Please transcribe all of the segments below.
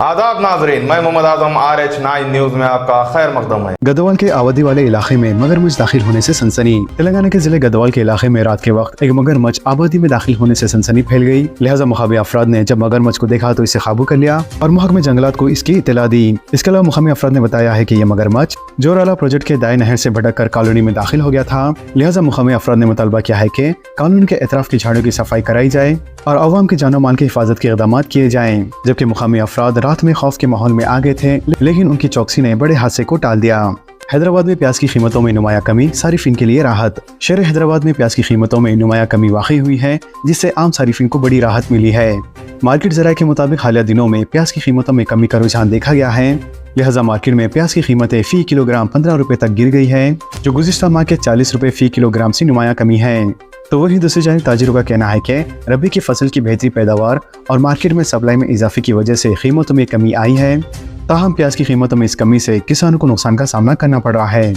आदाब नाजरीन, मैं मोहम्मद आजम RH9 न्यूज में आपका खैर मकदम है। गदवाल के आबादी वाले इलाके में मगरमच्छ दाखिल होने से सनसनी। तेलंगाना के जिले गदवाल के इलाके में रात के वक्त एक मगरमच्छ आबादी में दाखिल होने से सनसनी फैल गई। लिहाजा मुकामी अफराद ने जब मगरमच्छ को देखा तो इसे काबू कर लिया और महकमे जंगलात को इसकी इत्तला दी। इसके अलावा मुकामी अफराद ने बताया है कि यह मगरमच्छ जोराला प्रोजेक्ट के दाएं नहर से भटक कर कॉलोनी में दाखिल हो गया था। लिहाजा मुकामी अफराद ने मुतालबा किया है कि कॉलोनी के एतराफ की झाड़ियों की सफाई कराई जाए और अवाम की जानो माल की हिफाजत के इक़दाम किए जाएं। जबकि मुकामी अफराद रात में खौफ के माहौल में आ गए थे, लेकिन उनकी चौकसी ने बड़े हादसे को टाल दिया। हैदराबाद में प्याज की कीमतों में नुमाया कमी, सारिफिन के लिए राहत। शहर हैदराबाद में प्याज की कीमतों में नुमाया कमी वाक़ई हुई है, जिससे आम सारिफिन को बड़ी राहत मिली है। मार्केट ज़राए के मुताबिक हालिया दिनों में प्याज की कीमतों में कमी का रुझान देखा गया है। लिहाजा मार्केट में प्याज की कीमतें फी किलोग्राम 15 रुपए तक गिर गई है, जो गुज़िश्ता माह के 40 रुपए फी किलोग्राम से नुमाया कमी है। तो वहीं दूसरी जानिब ताजिरों का कहना है कि रबी की फसल की बेहतरी पैदावार और मार्केट में सप्लाई में इजाफे की वजह से कीमतों में कमी आई है। ताहम प्याज की कीमतों में इस कमी से किसानों को नुकसान का सामना करना पड़ रहा है,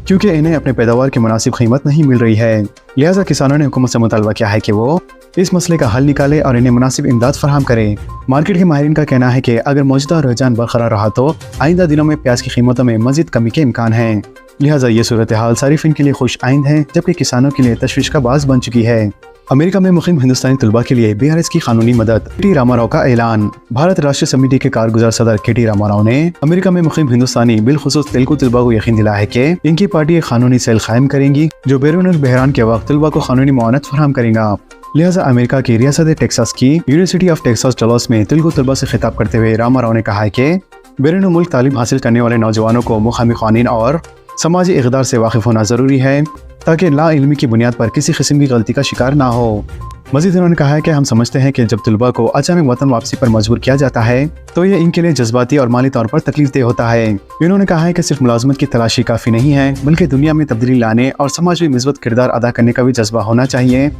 क्योंकि इन्हें अपने पैदावार की मुनासिब कीमत नहीं मिल रही है। लिहाजा किसानों ने हुकूमत से मुतालबा किया है कि वो इस मसले का हल निकाले और इन्हें मुनासिब इमदाद फराहम करे। मार्केट के माहिरीन का कहना है कि अगर मौजूदा रुझान बरकरार रहा तो आइंदा दिनों में प्याज की कीमतों में मजीद कमी के इम्कान है। लिहाजा ये सूरत हाल सारिफिन के लिए खुश आइंद है, जबकि किसानों के लिए तशवीश का बास बन चुकी है। अमेरिका में मुकीम हिंदुस्तानी तलबा के लिए BRS की कानूनी मदद। KT रामाराव का ऐलान। भारत राष्ट्रीय समिति के कारगुजार सदर KT रामाराव ने अमेरिका में मुकीम हिंदुस्तानी बिलखुसूस तेलुगु तलबा को यकीन दिलाया है कि इनकी पार्टी एक कानूनी सेल कायम करेंगी जो बैरून बहरान के वक्त तलबा को कानूनी मुआवनत फराहम करेगा। लिहाजा अमेरिका की रियासत टेक्सास की यूनिवर्सिटी ऑफ टेक्सास डलॉस में तेलुगु तलबा से खिताब करते हुए रामाराव ने कहा है कि बैरून मुल्क तालीम हासिल करने वाले नौजवानों को मुकामी कानून और समाजी इक़दार से वाकिफ होना जरूरी है, ताकि ला इल्मी की बुनियाद पर किसी किस्म की गलती का शिकार ना हो। मजीद उन्होंने कहा है कि हम समझते हैं कि जब तलबा को अचानक वतन वापसी पर मजबूर किया जाता है तो ये इनके लिए जज्बाती और माली तौर पर तकलीफदेह होता है। इन्होंने कहा है कि सिर्फ मुलाजमत की तलाशी काफ़ी नहीं है, बल्कि दुनिया में तब्दीली लाने और समाज में मिसबत किरदार अदा करने का भी जज्बा होना चाहिए।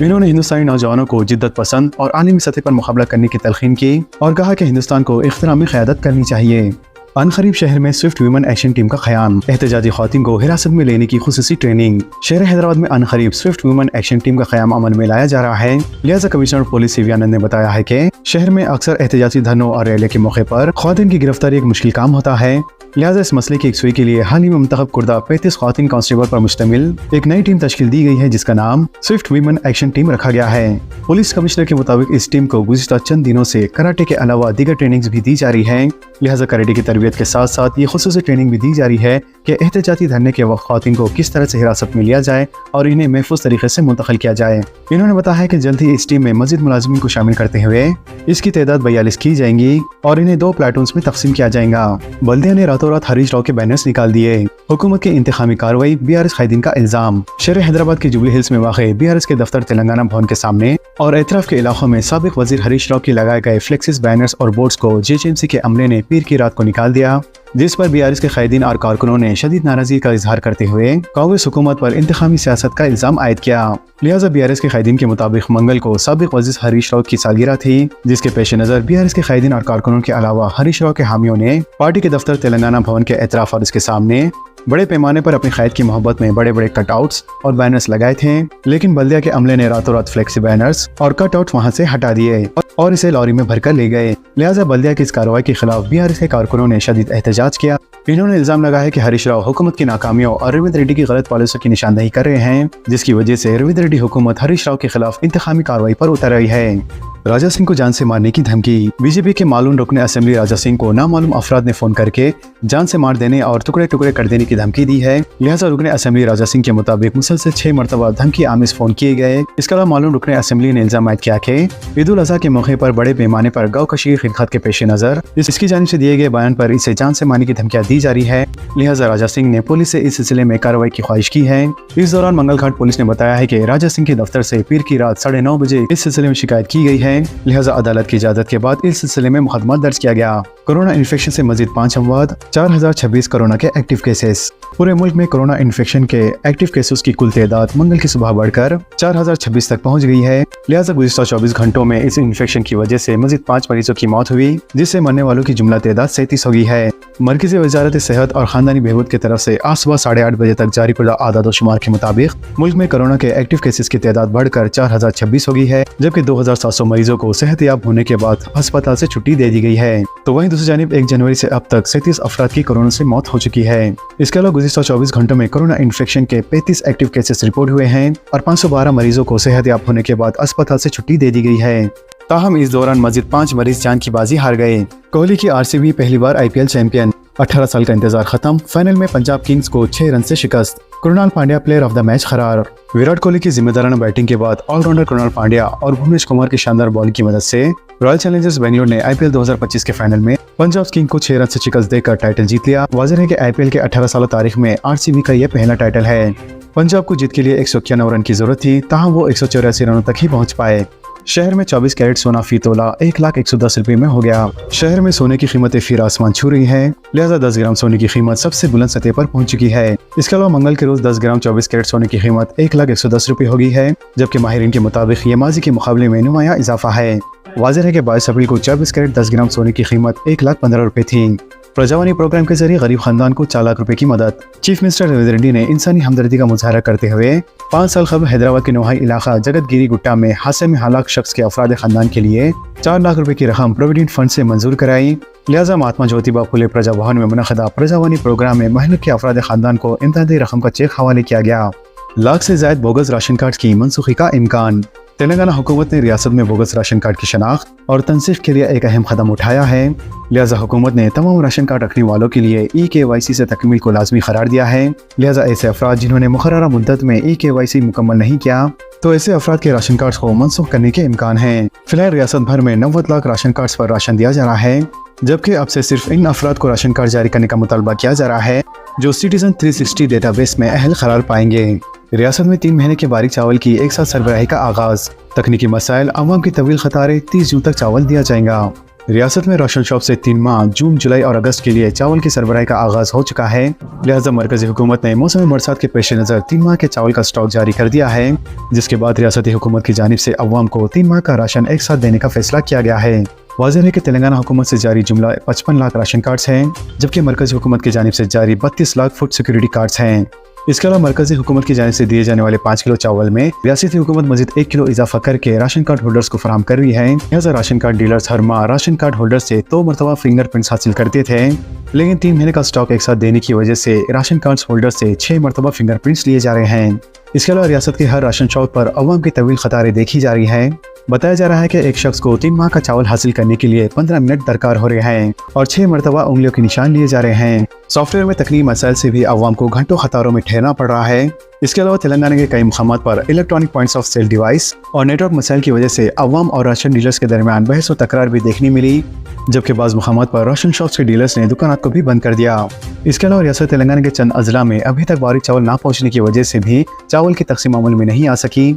इन्होंने हिंदुस्तानी नौजवानों को जिद्दत पसंद और आलमी सतह पर मुकाबला करने की तलखीन की और कहा कि हिंदुस्तान को इख्तिरामी क़यादत करनी चाहिए। अनकरीब शहर में स्विफ्ट वुमेन एक्शन टीम का क़याम। एहतजाजी ख़वातीन को हिरासत में लेने की खुसूसी ट्रेनिंग। शहर हैदराबाद में अनकरीब स्विफ्ट वुमेन एक्शन टीम का क़याम अमल में लाया जा रहा है। लिहाजा कमिश्नर पुलिस CV आनंद ने बताया है कि शहर में अक्सर एहतजाजी धरनों और रैली के मौके पर ख़वातीन की गिरफ्तारी एक मुश्किल काम होता है। लिहाजा इस मसले की एकसुई के लिए हाल ही में मुंतखब कुर्दा 35 ख़वातीन कांस्टेबल पर मुश्तमिल एक नई टीम तश्कील दी गई है, जिसका नाम स्विफ्ट वुमेन एक्शन टीम रखा गया है। पुलिस कमिश्नर के मुताबिक इस टीम को गुज़िश्ता चंद दिनों से कराटे के अलावा दीगर ट्रेनिंग्स भी दी जा रही है। लिहाजा कराटे की तरबियत के साथ साथ ये खुसूसी ट्रेनिंग भी दी जा रही है कि एहतजाजी धरने के वक्त ख़वातीन को किस तरह से हिरासत में लिया जाए और इन्हें महफूज तरीके से मुंतकिल किया जाए। इन्होंने बताया है कि जल्द ही इस टीम में मजीद मुलाजिमीन को शामिल करते हुए इसकी तादाद 42 की जाएंगी और इन्हें 2 प्लाटून्स में तकसीम किया जाएगा। बल्दिया ने रातों रात हरीश राव के बैनर्स निकाल दिए। हुकूमत की इंतखामी कार्रवाई, BRS कायदीन का इल्जाम। शहर हैदराबाद के जुबली हिल्स में वाक़े BRS के दफ्तर तेलंगाना भवन के सामने और एतराफ के इलाकों में साबिक वजीर हरीश राव के लगाए गए फ्लेक्सिस, बैनर्स और बोर्ड्स को JHMC के अमले ने पीर की रात को निकाल दिया, जिस पर BRS के कायदीन और कारकुनों ने शदीद नाराजगी का इजहार करते हुए कांग्रेस हुकूमत पर इंतखामी सियासत का इल्जाम आयद किया। लिहाजा BRS के कायदीन के मुताबिक मंगल को साबिक वजीर हरीश राव की सालगिरह थी, जिसके पेश नज़र BRS के कायदीन और कारकुनों के अलावा हरीश राव के हामियों ने पार्टी के दफ्तर तेलंगाना भवन के एतराफ और इसके सामने बड़े पैमाने पर अपनी क़ैद की मोहब्बत में बड़े बड़े कटआउट्स और बैनर्स लगाए थे, लेकिन बल्दिया के अमले ने रातों रात फ्लेक्सी बैनर्स और कटआउट वहां से हटा दिए और इसे लॉरी में भरकर ले गए। लिहाजा बल्दिया की इस कार्रवाई के खिलाफ BRS के कारकुनों ने शदीद एहतजाज किया। इन्होंने इल्जाम लगाया कि हरीश राव हुकूमत की नाकामियों और रविंद्र रेड्डी की गलत पॉलिसियों की निशानदेही कर रहे हैं, जिसकी वजह से रविंद्र रेड्डी हुकूमत हरीश राव के खिलाफ इंतखामी कार्रवाई पर उतर रही है। राजा सिंह को जान से मारने की धमकी। बीजेपी के मालूम रुकने असेंबली राजा सिंह को नामालूम अफराद ने फोन करके जान से मार देने और टुकड़े टुकड़े कर देने की धमकी दी है। लिहाजा रुकने असेंबली राजा सिंह के मुताबिक मुसलसल 6 मरतबा धमकी आमिज फोन किए गए। इसके अलावा मालूम रुकने असेंबली ने इल्जाम आयद किया कि ईद उल अज़हा के मौके पर बड़े पैमाने पर गौ कशी की खिदमत के पेश नज़र इसकी जानिब से दिए गए बयान पर इसे जान से मारने की धमकियाँ दी जा रही है। लिहाजा राजा सिंह ने पुलिस से इस सिलसिले में कार्रवाई की ख्वाहिश की है। इस दौरान मंगलघाट पुलिस ने बताया है कि राजा सिंह के दफ्तर से पीर की रात 9:30 बजे इस सिलसिले में शिकायत की गई है। लिहाजा अदालत की इजाजत के बाद इस सिलसिले में मुकदमा दर्ज किया गया। कोरोना इन्फेक्शन से मजीद 5 अमवात, 4026 कोरोना के एक्टिव केसेस। पूरे मुल्क में कोरोना इन्फेक्शन के एक्टिव केसेस की कुल तादाद मंगल की सुबह बढ़कर 4026 तक पहुंच गई है। लिहाजा गुज़िश्ता 24 घंटों में इस इन्फेक्शन की वजह से मजीद 5 मरीजों की मौत हुई, जिससे मरने वालों की जुमला तादाद 37 हो गई है। मरकज़ी वज़ारत सेहत और ख़ानदानी बहबूद की तरफ से आज सुबह 8:30 बजे तक जारी करदा आदाद शुमार के मुताबिक मुल्क में कोरोना के एक्टिव केसेस की तादाद बढ़कर 4026 हो गई है, जबकि 2700 मरीजों को सेहतयाब होने के बाद अस्पताल से छुट्टी दे दी गई है। तो वहीं दूसरी जानिब 1 जनवरी से अब तक 37 अफराद की कोरोना से मौत हो चुकी है। इसके अलावा गुज़िश्ता 24 घंटों में कोरोना इन्फेक्शन के 35 एक्टिव केसेस रिपोर्ट हुए हैं और 512 मरीजों को सेहतयाब होने के बाद अस्पताल से छुट्टी दे दी गई है। ताहम इस दौरान मजीद 5 मरीज जान की बाजी हार गए। कोहली की आरसीबी पहली बार IPL चैंपियन, 18 साल का इंतजार खत्म, फाइनल में पंजाब किंग्स को 6 रन से शिकस्त। Krunal Pandya player of the match करार। विराट कोहली की जिम्मेदाराना बैटिंग के बाद ऑलराउंडर कृणाल पांड्या और भुवनेश कुमार की शानदार बॉलिंग की मदद से रॉयल चैलेंजर्स बेंगलुरु ने IPL 2025 के फाइनल में पंजाब किंग्स को 6 रन से शिकस्त देकर टाइटल जीत लिया। वाज़ेह है कि IPL के 18 साल तारीख में RCB का यह पहला टाइटल है। पंजाब को जीत के लिए 191 रन की जरूरत थी, ताहम वो 184 रनों तक ही पहुंच पाए। शहर में 24 कैरेट सोना फी तोला 1,110 रुपए में हो गया। शहर में सोने की कीमतें फिर आसमान छू रही हैं, लिहाजा 10 ग्राम सोने की कीमत सबसे बुलंद सतह पर पहुंच चुकी है। इसके अलावा मंगल के रोज 10 ग्राम 24 कैरेट सोने की कीमत 1,110 रुपए हो गई है, जबकि माहिरीन के मुताबिक ये माजी के मुकाबले में नुमाया इजाफा है। वाज़ेह है कि 22 अप्रैल को 24 कैरेट 10 ग्राम सोने की कीमत 1,15,000 रुपए थी। प्रजावानी प्रोग्राम के जरिए गरीब खानदान को 4 लाख रुपए की मदद। चीफ मिनिस्टर रेवंत रेड्डी ने इंसानी हमदर्दी का मुजाहरा करते हुए 5 साल कबल हैदराबाद के नोहाई इलाका जगतगिरी गुट्टा में हादसे में हलाक शख्स के अफराद खानदान के लिए 4 लाख रुपए की रकम प्रोविडेंट फंड से मंजूर कराई। लिहाजा महात्मा ज्योतिबा फुले प्रजा भवन में मुनक़दा प्रजावानी प्रोग्राम में महल के अफराद खानदान को इमदादी रकम का चेक हवाले किया गया। लाख से ज्यादा बोगस राशन कार्ड की मनसूखी का इम्कान। तेलंगाना हुकूमत ने रियासत में बोगस राशन कार्ड की शनाख्त और तनसीख के लिए एक अहम कदम उठाया है। लिहाजा हुकूमत ने तमाम राशन कार्ड रखने वालों के लिए eKYC से तकमील को लाजमी करार दिया है। लिहाजा ऐसे अफराद जिन्होंने मुकर्ररा मुद्दत में eKYC मुकम्मल नहीं किया, तो ऐसे अफराद के राशन कार्ड को मनसूख करने के इम्कान है। फिलहाल रियासत भर में 90 लाख राशन कार्ड पर राशन दिया जा रहा है, जबकि अब से सिर्फ इन अफराद को राशन कार्ड जारी करने का मुतालबा किया जा रहा है जो सिटीजन 360 डेटाबेस में अहल करार पाएंगे। रियासत में 3 महीने के बारीक चावल की एक साथ सरबराही का आगाज। तकनीकी मसाइल, अवाम की तवील कतारें, 30 जून तक चावल दिया जाएगा। रियासत में राशन शॉप से 3 माह जून, जुलाई और अगस्त के लिए चावल की सरबराही का आगाज हो चुका है। लिहाजा मरकजी हुकूमत ने मौसम बरसात के पेश नज़र 3 माह के चावल का स्टॉक जारी कर दिया है, जिसके बाद रियासती हुकूमत की जानिब से अवाम को 3 माह का राशन एक साथ देने का फैसला किया गया है। वाज़ेह है कि तेलंगाना हुकूमत से जारी जुमला 55 लाख राशन कार्ड्स हैं, जबकि मरकजी हुकूमत की जानिब से जारी 32 लाख फूड सिक्योरिटी कार्ड्स हैं। इसके अलावा मरकजी हुकूमत की जानिब से दिए जाने वाले 5 किलो चावल में रियासती हुकूमत मजीद 1 किलो इजाफा करके राशन कार्ड होल्डर्स को फराहम कर रही है। लिहाजा राशन कार्ड डीलर्स हर माह राशन कार्ड होल्डर से 2 मरतबा फिंगरप्रिंट्स हासिल करते थे, लेकिन 3 महीने का स्टॉक एक साथ देने की वजह से राशन कार्ड होल्डर से 6 मरतबा फिंगरप्रिंट्स लिए जा रहे हैं। इसके अलावा रियासत के हर राशन शॉप पर अवाम की तवील कतारें देखी जा रही है। बताया जा रहा है कि एक शख्स को 3 माह का चावल हासिल करने के लिए 15 मिनट दरकार हो रहे हैं और 6 मरतबा उंगलियों के निशान लिए जा रहे हैं। सॉफ्टवेयर में तकनीकी मसाइल से भी अवाम को घंटों कतारों में ठहरना पड़ रहा है। इसके अलावा तेलंगाना के कई मुकामात पर electronic points of sale device और नेटवर्क मसाइल की वजह से अवाम और राशन डीलर्स के दरमियान बहस और तकरार भी देखने मिली, जबकि बाज़ मुकामात पर राशन शॉप्स के डीलर्स ने दुकानात को भी बंद कर दिया। इसके अलावा रियासत तेलंगाना के चंद अजला में अभी तक बारीक चावल ना पहुँचने की वजह से भी चावल की तकसीम अमल में नहीं आ सकी।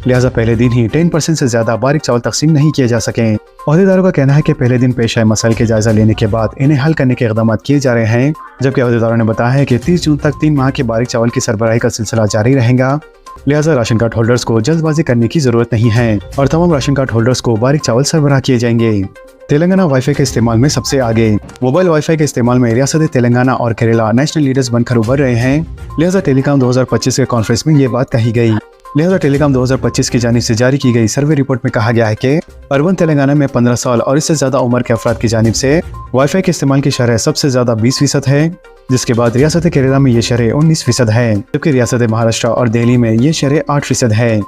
लिहाजा पहले दिन ही 10% से ज्यादा बारीक चावल तकसीम नहीं किए जा सके। अहदेदारों का कहना है कि पहले दिन पेश आए मसाइल के जायजा लेने के बाद इन्हें हल करने के इक़दाम किए जा रहे हैं, जबकि अहदेदारों ने बताया है कि 30 जून तक 3 माह के बारीक चावल की सरबराही का सिलसिला जारी रहेगा। लिहाजा राशन कार्ड होल्डर्स को जल्दबाजी करने की जरूरत नहीं है और तमाम राशन कार्ड होल्डर्स को बारीक चावल सरबराह किए जाएंगे। तेलंगाना वाईफाई के इस्तेमाल में सबसे आगे। मोबाइल वाईफाई के इस्तेमाल में रियासत तेलंगाना और केरला नेशनल लीडर्स बनकर उभर रहे हैं। लिहाजा टेलीकॉम 2025 के कॉन्फ्रेंस में ये बात कही गई। लिहाजा टेलीकॉम 2025 की जानिब से जारी की गई सर्वे रिपोर्ट में कहा गया है कि अर्बन तेलंगाना में 15 साल और इससे ज्यादा उम्र के अफराद की जानिब से वाईफाई के इस्तेमाल की शरह सबसे ज्यादा 20% है, जिसके बाद रियासत केरला में ये शरह 19% है, जबकि रियासत महाराष्ट्र और दिल्ली में ये शरह 8% है।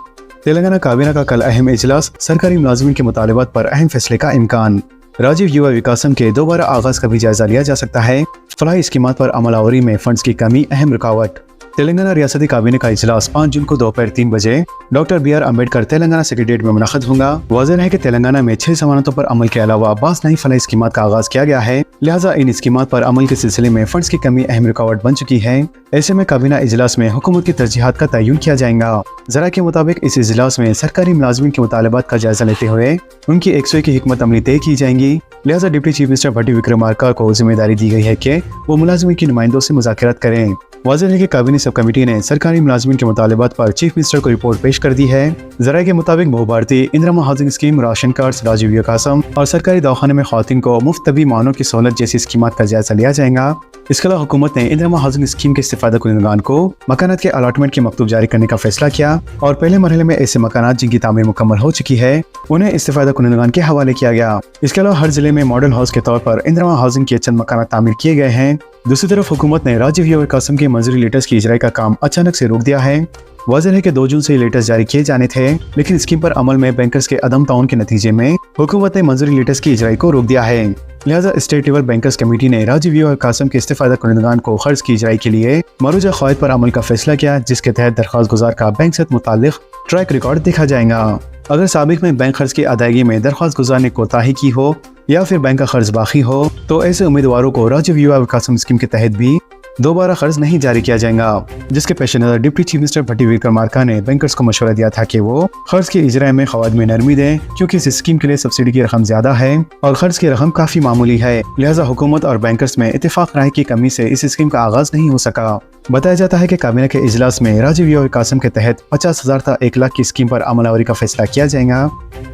तेलंगाना काबीना का कल अहम इजलास, सरकारी मुलाजिमीन के मुतालिबात पर अहम फैसले का इम्कान। राजीव युवा विकासम के दोबारा आगाज का भी जायजा लिया जा सकता है। फलाही स्कीमात पर अमलावरी में फंड्स की कमी अहम रुकावट। तेलंगाना रियासती काबीने का इजलास 5 जून को दोपहर 3 बजे doctor BR Ambedkar Telangana secretariat में मुनक़्क़द होगा। वाज़ेह है कि तेलंगाना में 6 ज़मानतों पर अमल के अलावा 22 नई फलाही स्कीमात का आगाज किया गया है। लिहाजा इन स्कीमात पर अमल के सिलसिले में फंड्स की कमी अहम रुकावट बन चुकी है। ऐसे में काबीना इजलास में हुकूमत की तरजीहात का तयन किया जाएगा। जरा के मुताबिक इस इजलास में सरकारी मुलाजमीन के मुतालबात का जायजा लेते हुए उनकी 101 की हिकमत अमली तय की जाएंगी। लिहाजा डिप्टी चीफ मिनिस्टर भट्टी विक्रमार्का को जिम्मेदारी दी गई है कि वो मुलाजमीन के नुमाइंदों से मुज़ाकरात करें। वाज़ेह है कि काबीना सब कमेटी ने सरकारी मुलाजमीन के मुतालबात पर चीफ मिनिस्टर को रिपोर्ट पेश कर दी है। जरा के मुताबिक बहु भारतीय Indira housing scheme, ration card, Rajiv कासम और सरकारी दवाखाने में खवातीन को मुफ्त तबी मानों की सहूलत जैसी स्कीमात का जायजा लिया जाएगा। इसके अलावा हुकूमत ने इंदिरा हाउसिंग स्कीम के इस्तेफादा कुनिंदगान को मकानात के अलाटमेंट की मकतूब जारी करने का फैसला किया और पहले मरहले में ऐसे मकानात जिनकी तामीर मुकम्मल हो चुकी है उन्हें इस्तेफादा कुनिंदगान के हवाले किया गया। इसके अलावा हर जिले में मॉडल हाउस के तौर पर इंदिरा हाउसिंग के चंद मकानात तामीर किए गए हैं। दूसरी तरफ हुकूमत ने राजीव कासम के मंजूरी लेटर्स की इजराई का काम अचानक से रोक दिया है। वाज़ेह है कि 2 जून से लेटर्स जारी किए जाने थे, लेकिन स्कीम पर अमल में बैंकर्स के अदम ताउन के नतीजे में हुकूमत ने मंजूरी लेटर्स की इजराई को रोक दिया है। लिहाजा स्टेट लेवल बैंकर्स कमेटी ने राजीव और कासम के इस्तेफादा कुनिंदगान को खर्च की इजराई के लिए मरूजा क़वायद पर अमल का फैसला किया, जिसके तहत दरख्वास्त गुजार का बैंक से मुताल्लिक ट्रैक रिकॉर्ड देखा जाएगा। अगर साबिक में बैंक खर्च की अदायगी में दरख्वास्त गुजार ने कोताही की हो या फिर बैंक का खर्च बाकी हो तो ऐसे उम्मीदवारों को राजीव और कासम स्कीम के तहत भी दोबारा खर्च नहीं जारी किया जाएगा। जिसके पेश नजर डिप्टी चीफ मिनिस्टर भट्टी विक्रमार्का ने बैंकर्स को मशवरा दिया था कि वो खर्च की इजरा में क़वायद में नरमी दें, क्योंकि इस स्कीम के लिए सब्सिडी की रकम ज्यादा है और खर्च की रकम काफी मामूली है। लिहाजा हुकूमत और बैंकर्स में इत्तेफाक राय की कमी से इस स्कीम का आगाज नहीं हो सका। बताया जाता है कि काबीना के इजलास में राजीव और कासम के तहत 50,000 था 1 लाख की स्कीम पर अमलावरी का फैसला किया जाएगा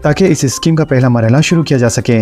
ताकि इस स्कीम का पहला मरहला शुरू किया जा सके।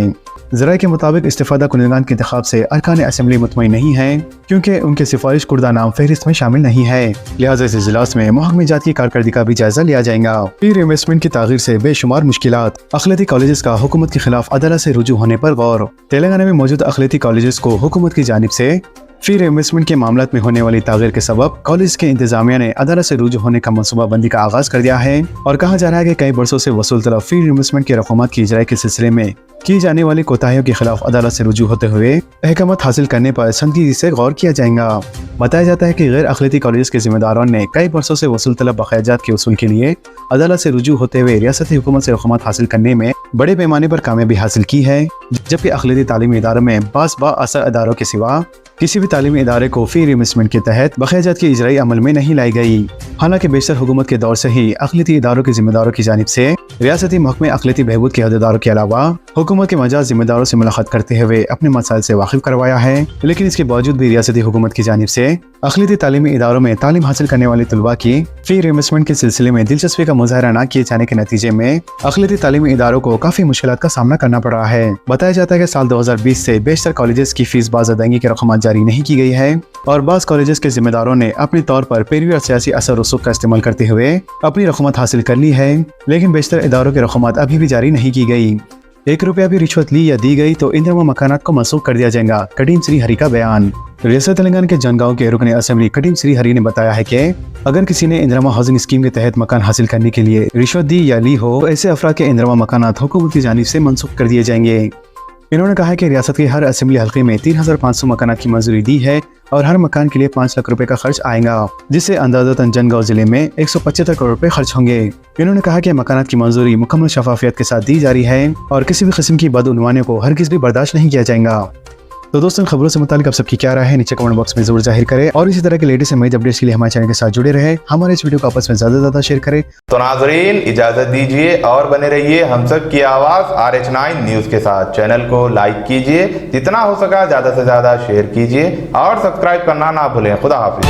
जरा के मुताबिक इस्तेफादा कुनिंदगान के इंतखाब से अरकान असेंबली मुतमईन नहीं है, क्योंकि उनके सिफारिश कुर्दा नाम फहरिस्त में शामिल नहीं है। लिहाजा इस इजलास में महकमे जात की कारकर्दगी का भी जायजा लिया जाएगा। फिर इन्वेस्टमेंट की तागीर से बेशुमार मुश्किलात, अखिलती कॉलेजेस का हुकूमत के खिलाफ अदालत से रुजू होने पर गौर। तेलंगाना में मौजूद अखिलती कॉलेजेस को हुकूमत की जानिब से फिर इन्वेस्टमेंट के मामलों में होने वाली तागीर के सबब कॉलेज के इंतजामिया ने अदालत से रुजू होने का मनसूबा बंदी का आगाज कर दिया है और कहा जा रहा है कि कई बरसों से वसूल तलब फिर इन्वेस्टमेंट के रकूमत की इजराई के सिलसिले में की जाने वाली कोताहियों के खिलाफ अदालत से रुजू होते हुए अहकामत हासिल करने पर संजीदगी से गौर किया जाएगा। बताया जाता है कि गैर अखिलती कॉलेज के जिम्मेदारों ने कई बरसों से वसूल तलब बकायाजात के वसूल के लिए अदालत से रुजू होते हुए रियासती हुकूमत से रकूमत हासिल करने में बड़े पैमाने पर कामयाबी हासिल की है, जबकि अखिलती तालीमी इदारों में बाअसर इदारों के सिवा किसी भी तालीमी इदारे को फी इन्वेस्टमेंट के तहत बकायाजात की इजराई अमल में नहीं लाई गई। हालांकि बेशतर हुकूमत के दौर से ही अखिलती इदारों के जिम्मेदारों की जानिब से रियासती महकमे अखिलती बहबूद के अहदेदारों के अलावा हुकूमत के मजाज जिम्मेदारों से मुलाकात करते हुए अपने मसाइल से वाकिफ करवाया है, लेकिन इसके बावजूद भी रियासती हुकूमत की जानिब से अखिलती तालीमी इदारों में तालीम हासिल करने वाले तलबा की फी इन्वेस्टमेंट के सिलसिले में दिलचस्पी का मुजाहरा न किए जाने के नतीजे में अखिलती तालीमी इदारों को काफी मुश्किलात का सामना करना पड़ रहा है। बताया जाता है कि साल 2020 से बेशतर कॉलेजेस की फीस बाज अदायगी की रकम जारी नहीं की गई है और बाज़ कॉलेजेस के जिम्मेदारों ने अपने तौर पर पैरवी और सियासी असर रसूख का इस्तेमाल करते हुए अपनी रकूमत हासिल कर ली है, लेकिन बेशतर इदारों की रकूमत अभी भी जारी नहीं की गई। 1 रुपया भी रिश्वत ली या दी गई तो इंदिरा मकानात को मनसूख कर दिया जाएगा, कटीम श्री हरी का बयान। रियासत तेलंगाना के जनगांव के रुकन असेंबली कटीम श्री हरी ने बताया है कि अगर किसी ने इंदिरा हाउसिंग स्कीम के तहत मकान हासिल करने के लिए रिश्वत दी या ली हो तो ऐसे अफराद के इंदिरा मकानात हुकूमत की जानिब से मनसूख कर दिए जाएंगे। इन्होंने कहा कि रियासत के हर असेंबली हल्के में 3,500 मकानात की मंजूरी दी है और हर मकान के लिए 5 लाख रुपए का खर्च आएगा, जिससे अंदाज़तन जनगांव जिले में 175 करोड़ रुपए खर्च होंगे। इन्होंने कहा कि मकानात की मंजूरी मुकम्मल शफाफियत के साथ दी जा रही है और किसी भी किस्म की बदउनवानी को हरगिज़ भी बर्दाश्त नहीं किया जाएगा। तो दोस्तों, खबरों से मुतालिक आप सबकी क्या राय है नीचे कमेंट बॉक्स में जरूर जाहिर करें और इसी तरह के लेटेस्ट इमेज अपडेट्स के लिए हमारे चैनल के साथ जुड़े रहे। हमारे इस वीडियो को आपस में ज्यादा शेयर करें। तो नाजरीन, इजाजत दीजिए और बने रहिए हम सब की आवाज RH9 न्यूज के साथ। चैनल को लाइक कीजिए, जितना हो सका ज्यादा से ज्यादा शेयर कीजिए और सब्सक्राइब करना ना भूलें। खुदा हाफिज।